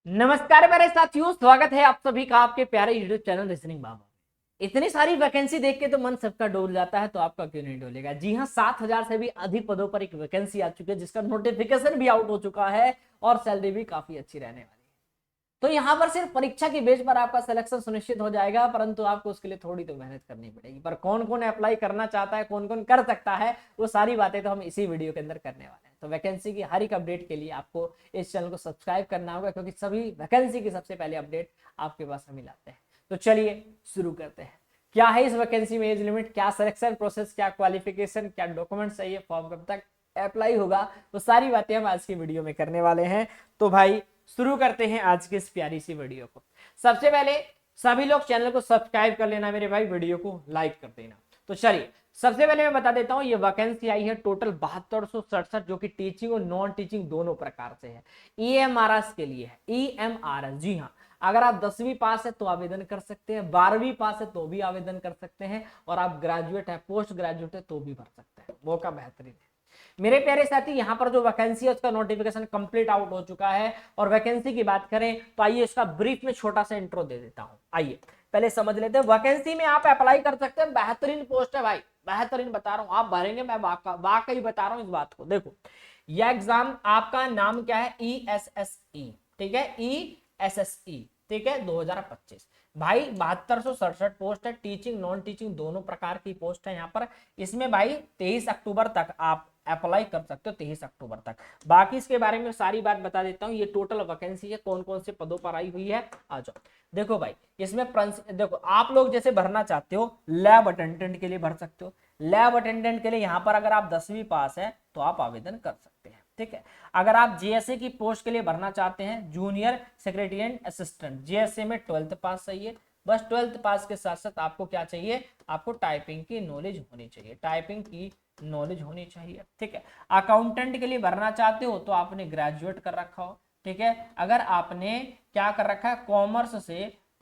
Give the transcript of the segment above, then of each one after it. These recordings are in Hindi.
नमस्कार मेरे साथियों, स्वागत है आप सभी का आपके प्यारे यूट्यूब चैनल रीजनिंग बाबा। इतनी सारी वैकेंसी देख के तो मन सबका डोल जाता है, तो आपका क्यों नहीं डोलेगा। जी हाँ, 7,000 से भी अधिक पदों पर एक वैकेंसी आ चुकी है, जिसका नोटिफिकेशन भी आउट हो चुका है और सैलरी भी काफी अच्छी रहने वाली है। तो यहाँ पर सिर्फ परीक्षा की बेस पर आपका सिलेक्शन सुनिश्चित हो जाएगा, परंतु आपको उसके लिए थोड़ी तो मेहनत करनी पड़ेगी। पर कौन कौन अप्लाई करना चाहता है, कौन कौन कर सकता है, वो सारी बातें तो हम इसी वीडियो के अंदर करने वाले हैं। तो वैकेंसी की हर एक अपडेट के लिए आपको इस चैनल को सब्सक्राइब करना होगा, क्योंकि सभी वैकेंसी की सबसे पहले अपडेट आपके पास हम लाते हैं। तो चलिए शुरू करते हैं। क्या है इस वैकेंसी में एज लिमिट, क्या सिलेक्शन प्रोसेस, क्या क्वालिफिकेशन, क्या डॉक्यूमेंट चाहिए, फॉर्म कब तक अप्लाई होगा, तो सारी बातें हम आज की वीडियो में करने वाले हैं। तो भाई शुरू करते हैं आज की इस प्यारी सी वीडियो को। सबसे पहले सभी लोग चैनल को सब्सक्राइब कर लेना मेरे भाई, वीडियो को लाइक कर देना। तो चलिए सबसे पहले मैं बता देता हूं, ये वैकेंसी आई है टोटल 7267, जो कि टीचिंग और नॉन टीचिंग दोनों प्रकार से है। ईएमआरएस के लिए है, ईएमआरएस। जी हाँ, अगर आप 10वीं पास है तो आवेदन कर सकते हैं, 12वीं पास है तो भी आवेदन कर सकते हैं, और आप ग्रेजुएट है, पोस्ट ग्रेजुएट है तो भी भर सकते हैं। मौका बेहतरीन है मेरे प्यारे साथी। यहाँ पर जो वैकेंसी है उसका नोटिफिकेशन कंप्लीट आउट हो चुका है। और वैकेंसी की बात करें तो आइए इसका ब्रीफ में छोटा सा इंट्रो दे देता हूँ। आइए पहले समझ लेते हैं। वैकेंसी में आप अप्लाई कर सकते हैं, बेहतरीन पोस्ट है भाई, बेहतरीन बता रहा हूँ, आप भरेंगे, मैं वाकई बता रहा हूँ इस बात को। देखो यह एग्जाम आपका नाम क्या है, ESSE, ठीक है, ESSE, ठीक है, 2025। भाई 7267 पोस्ट है, टीचिंग नॉन टीचिंग दोनों प्रकार की पोस्ट है यहाँ पर। इसमें भाई 23 अक्टूबर तक आप अप्लाई कर सकते हो, 23 अक्टूबर तक। बाकी इसके बारे में सारी बात बता देता हूँ। ये टोटल वैकेंसी है, कौन कौन से पदों पर आई हुई है, आ जाओ। देखो भाई इसमें देखो आप लोग जैसे भरना चाहते हो, लैब अटेंडेंट के लिए भर सकते हो। लैब अटेंडेंट के लिए यहाँ पर अगर आप 10वीं पास है तो आप आवेदन कर सकते हैं, ठीक है। अगर आप जेएसए की पोस्ट के लिए भरना चाहते हैं, जूनियर सेक्रेटरिएट असिस्टेंट, जेएसए में 12th पास चाहिए। बस 12th पास के साथ साथ आपको क्या चाहिए, आपको टाइपिंग की नॉलेज होनी चाहिए, टाइपिंग की नॉलेज होनी चाहिए, ठीक है। अकाउंटेंट के लिए भरना चाहते हो तो आपने ग्रेजुएट कर रखा हो, ठीक है। अगर आपने क्या कर रखा है,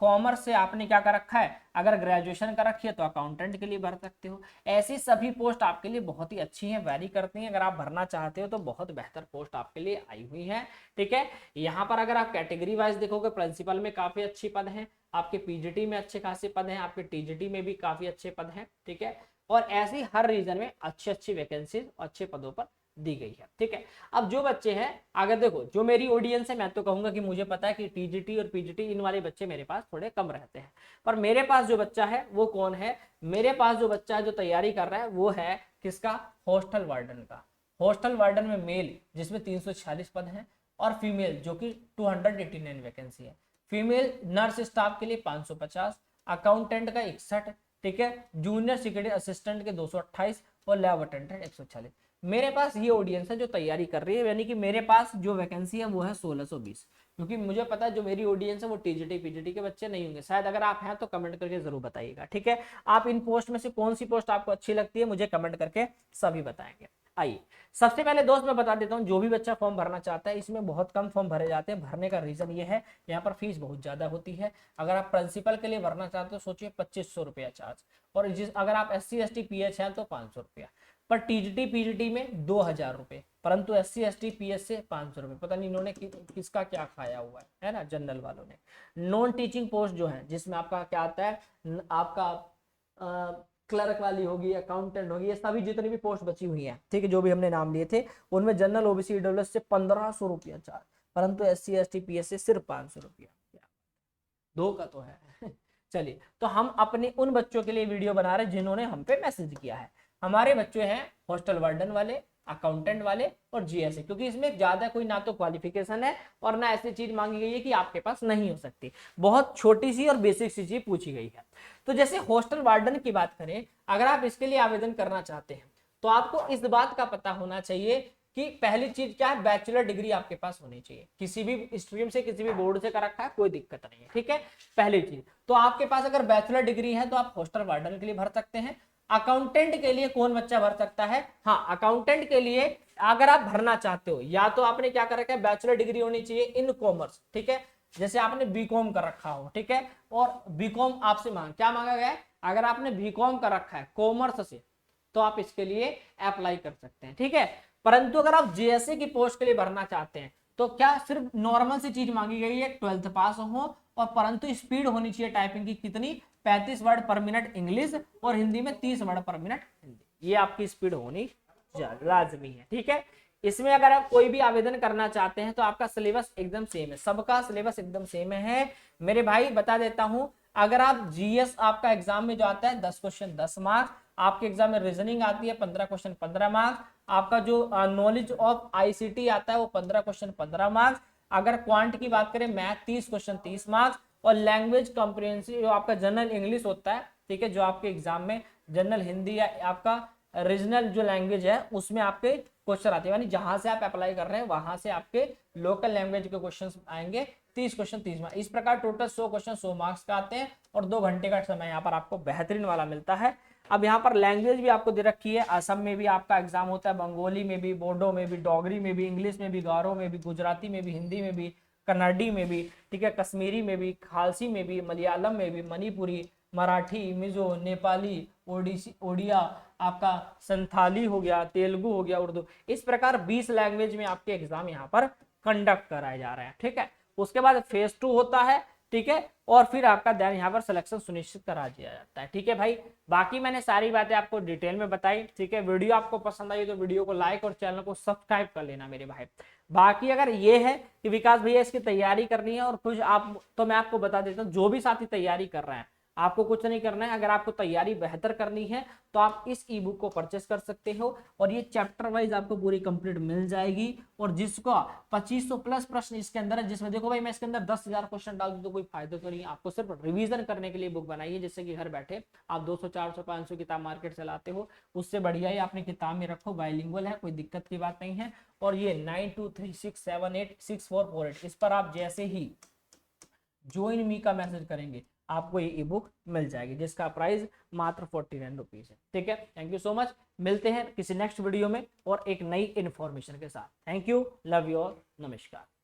कॉमर्स से आपने क्या कर रखा है, अगर ग्रेजुएशन कर रखी है तो अकाउंटेंट के लिए भर सकते हो। ऐसी सभी पोस्ट आपके लिए बहुत ही अच्छी हैं, वैरी करती हैं। अगर आप भरना चाहते हो तो बहुत बेहतर पोस्ट आपके लिए आई हुई है, ठीक है। यहाँ पर अगर आप कैटेगरी वाइज देखोगे, प्रिंसिपल में काफी अच्छी पद हैं, आपके पीजीटी में अच्छे खासे पद हैं, आपके टीजीटी में भी काफी अच्छे पद हैं, ठीक है। और ऐसी हर रीजन में अच्छी अच्छी वैकेंसीज अच्छे पदों पर दी गई है, ठीक है। अब जो बच्चे हैं, अगर देखो जो मेरी ऑडियंस है, मैं तो कहूंगा कि मुझे पता है कि टीजीटी और पीजीटी इन वाले बच्चे मेरे पास थोड़े कम रहते हैं। पर मेरे पास जो बच्चा है वो कौन है, मेरे पास जो बच्चा है जो तैयारी कर रहा है वो है किसका, हॉस्टल वार्डन का। हॉस्टल वार्डन में मेल जिसमें 346 पद हैं, और फीमेल जो कि 289 वैकेंसी है। फीमेल नर्स स्टाफ के लिए 550, अकाउंटेंट का 61, ठीक है, जूनियर सिक्योरिटी असिस्टेंट के 228 और लैब अटेंडेंट 140। मेरे पास ये ऑडियंस है जो तैयारी कर रही है, यानी कि मेरे पास जो वैकेंसी है वो है 1620। क्योंकि मुझे पता है जो मेरी ऑडियंस है वो टीजीटी पीजीटी के बच्चे नहीं होंगे। शायद अगर आप हैं तो कमेंट करके जरूर बताइएगा, ठीक है। आप इन पोस्ट में से कौन सी पोस्ट आपको अच्छी लगती है मुझे कमेंट करके सभी बताएंगे। आइए सबसे पहले दोस्त मैं बता देता हूँ, जो भी बच्चा फॉर्म भरना चाहता है, इसमें बहुत कम फॉर्म भरे जाते हैं। भरने का रीजन ये है, यहाँ पर फीस बहुत ज्यादा होती है। अगर आप प्रिंसिपल के लिए भरना चाहते हो सोचिए 2500 रुपया चार्ज, और अगर आप SC ST PH हैं तो 500 रुपया। पर टीजीटी पीजीटी में 2000 रुपए, परंतु SC ST PH से 500 रुपए। पता नहीं इन्होंने किसका क्या खाया हुआ है ना, जनरल वालों ने। नॉन टीचिंग पोस्ट जो है जिसमें आपका क्या आता है, आपका क्लर्क वाली होगी, अकाउंटेंट होगी, ये सभी जितनी भी पोस्ट बची हुई है, ठीक है, जो भी हमने नाम लिए थे, उनमें जनरल OBC EWS से 1500 रुपया चार्ज, परंतु SC ST PH से सिर्फ 500 रुपया। दो का तो है चलिए, तो हम अपने उन बच्चों के लिए वीडियो बना रहे हैं जिन्होंने हम पे मैसेज किया है। हमारे बच्चे हैं हॉस्टल वार्डन वाले, अकाउंटेंट वाले और जीएसए, क्योंकि इसमें ज्यादा कोई ना तो क्वालिफिकेशन है और ना ऐसी चीज मांगी गई है कि आपके पास नहीं हो सकती। बहुत छोटी सी और बेसिक सी चीज पूछी गई है। तो जैसे हॉस्टल वार्डन की बात करें, अगर आप इसके लिए आवेदन करना चाहते हैं तो आपको इस बात का पता होना चाहिए कि पहली चीज क्या है, बैचलर डिग्री आपके पास होनी चाहिए, किसी भी स्ट्रीम से किसी भी बोर्ड से कर रखा है कोई दिक्कत नहीं है, ठीक है। पहली चीज तो आपके पास अगर बैचलर डिग्री है तो आप हॉस्टल वार्डन के लिए भर सकते हैं। अकाउंटेंट के लिए कौन बच्चा भर सकता है, हाँ अकाउंटेंट के लिए अगर आप भरना चाहते हो, या तो आपने क्या कर रखा है, बैचलर डिग्री होनी चाहिए इन कॉमर्स, ठीक है, जैसे आपने बीकॉम कर रखा हो, ठीक है, और बीकॉम आपसे क्या मांगा गया है, अगर आपने बीकॉम कर रखा है कॉमर्स से तो आप इसके लिए अप्लाई कर सकते हैं, ठीक है। परंतु अगर आप जेएसए की पोस्ट के लिए भरना चाहते हैं तो क्या सिर्फ नॉर्मल सी चीज मांगी गई है 12th पास हो, और परंतु स्पीड होनी चाहिए टाइपिंग की कितनी, 35 वर्ड पर मिनट इंग्लिश और हिंदी में 30 वर्ड पर मिनट हिंदी, ये आपकी स्पीड होनी लाजमी है। ठीक है, इसमें अगर आप कोई भी आवेदन करना चाहते हैं तो आपका सिलेबस एकदम सेम है, सबका सिलेबस एकदम सेम है मेरे भाई। बता देता हूं, अगर आप जीएस आपका एग्जाम में जो आता है 10 क्वेश्चन 10 मार्क्स, आपके एग्जाम में रीजनिंग आती है 15 क्वेश्चन 15 मार्क्स, आपका जो नॉलेज ऑफ आईसीटी आता है वो 15 क्वेश्चन 15 मार्क्स, अगर क्वांट की बात करें मैथ 30 क्वेश्चन 30 मार्क्स, और लैंग्वेज कॉम्प्रिहेंसिव जो आपका जनरल इंग्लिश होता है, ठीक है, जो आपके एग्जाम में जनरल हिंदी या आपका रीजनल जो लैंग्वेज है उसमें आपके क्वेश्चन आते हैं, यानी जहां से आप अप्लाई कर रहे हैं वहां से आपके लोकल लैंग्वेज के क्वेश्चन आएंगे 30 क्वेश्चन 30 मार्क्स। इस प्रकार टोटल 100 क्वेश्चन 100 मार्क्स का आते हैं और 2 घंटे का समय यहाँ पर आपको बेहतरीन वाला मिलता है। अब यहाँ पर लैंग्वेज भी आपको दे रखी है, असम में भी आपका एग्जाम होता है, बंगाली में भी, बोडो में भी, डोगरी में भी, इंग्लिश में भी, गारो में भी, गुजराती में भी, हिंदी में भी, कन्नड़ी में भी, ठीक है, कश्मीरी में भी, खालसी में भी, मलयालम में भी, मणिपुरी, मराठी, मिजो, नेपाली, ओडिसी, ओडिया, आपका संथाली हो गया, तेलुगु हो गया, उर्दू, इस प्रकार 20 लैंग्वेज में आपके एग्जाम यहाँ पर कंडक्ट कराए जा रहे हैं। ठीक है, उसके बाद फेज 2 होता है, ठीक है, और फिर आपका देन यहाँ पर सिलेक्शन सुनिश्चित करा दिया जाता है। ठीक है भाई, बाकी मैंने सारी बातें आपको डिटेल में बताई। ठीक है, वीडियो आपको पसंद आई तो वीडियो को लाइक और चैनल को सब्सक्राइब कर लेना मेरे भाई। बाकी अगर ये है कि विकास भैया इसकी तैयारी करनी है और कुछ आप, तो मैं आपको बता देता हूँ, जो भी साथी तैयारी कर रहे हैं आपको कुछ नहीं करना है, अगर आपको तैयारी बेहतर करनी है तो आप इस ई बुक को परचेस कर सकते हो और ये चैप्टर वाइज आपको पूरी कंप्लीट मिल जाएगी। और जिसको 2500 प्लस प्रश्न इसके अंदर है, जिसमें देखो भाई मैं इसके अंदर 10,000 क्वेश्चन डाल दूं तो कोई फायदा तो नहीं है, आपको सिर्फ रिवीजन करने के लिए बुक बनाई है, जिससे कि घर बैठे आप 200 400 500 किताब मार्केट चलाते हो, उससे बढ़िया ही अपनी किताब में रखो, बाइलिंगुअल है, कोई दिक्कत की बात नहीं है। और ये 9236786448 इस पर आप जैसे ही ज्वाइन मी का मैसेज करेंगे आपको ये ई बुक मिल जाएगी, जिसका प्राइस मात्र 49 रुपीज है। ठीक है, थैंक यू सो मच, मिलते हैं किसी नेक्स्ट वीडियो में और एक नई इन्फॉर्मेशन के साथ। Thank you, love you all, नमस्कार।